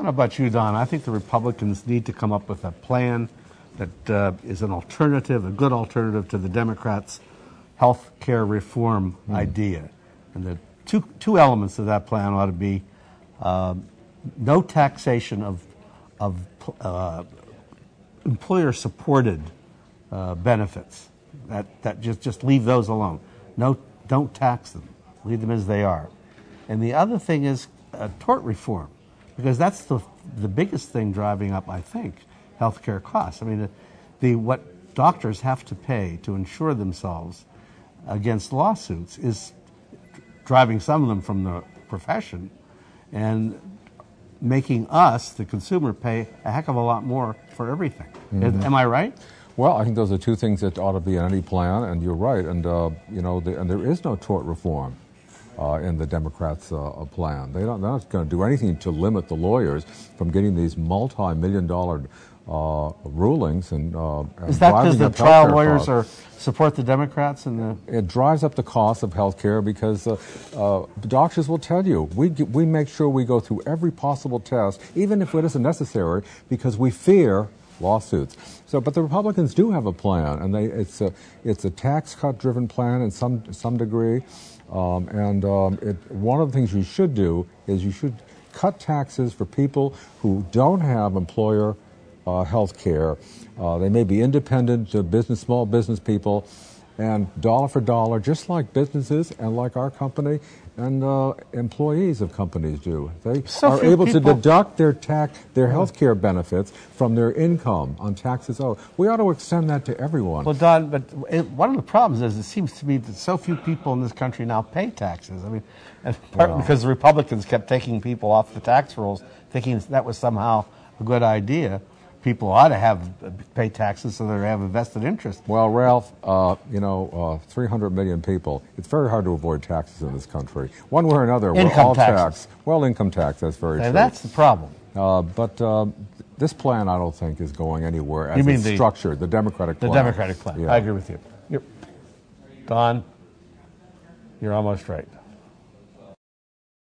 don't know about you, Don. I think the Republicans need to come up with a plan that is an alternative, a good alternative to the Democrats' health care reform idea. And the two elements of that plan ought to be no taxation of employer-supported benefits. That just leave those alone. No, don't tax them. Leave them as they are. And the other thing is tort reform, because that's the biggest thing driving up, I think, healthcare costs. I mean, what doctors have to pay to insure themselves against lawsuits is driving some of them from the profession and making us, the consumer, pay a heck of a lot more for everything. Am I right? Well, I think those are two things that ought to be in any plan, and you're right. And and there is no tort reform in the Democrats' plan. They're not going to do anything to limit the lawyers from getting these multi-million-dollar rulings and is that because the trial lawyers support the Democrats It drives up the cost of health care because doctors will tell you we make sure we go through every possible test, even if it isn't necessary, because we fear lawsuits. But the Republicans do have a plan, and it's a tax cut driven plan in some degree. One of the things you should do is you should cut taxes for people who don't have employer health care. They may be independent small business people, and dollar for dollar, just like businesses and like our company and employees of companies do. They are able to deduct their health care benefits from their income on taxes owed. We ought to extend that to everyone. Well, Don, but one of the problems is it seems to me that so few people in this country now pay taxes. I mean, and partly because the Republicans kept taking people off the tax rolls, thinking that was somehow a good idea. People ought to pay taxes so they have a vested interest. Well, Ralph, 300 million people. It's very hard to avoid taxes in this country. One way or another, we're all taxed. Well, income tax, that's very true. That's the problem. But this plan, I don't think, is going anywhere as it's structured, the Democratic plan. The Democratic plan. Yeah. I agree with you. Don, you're almost right.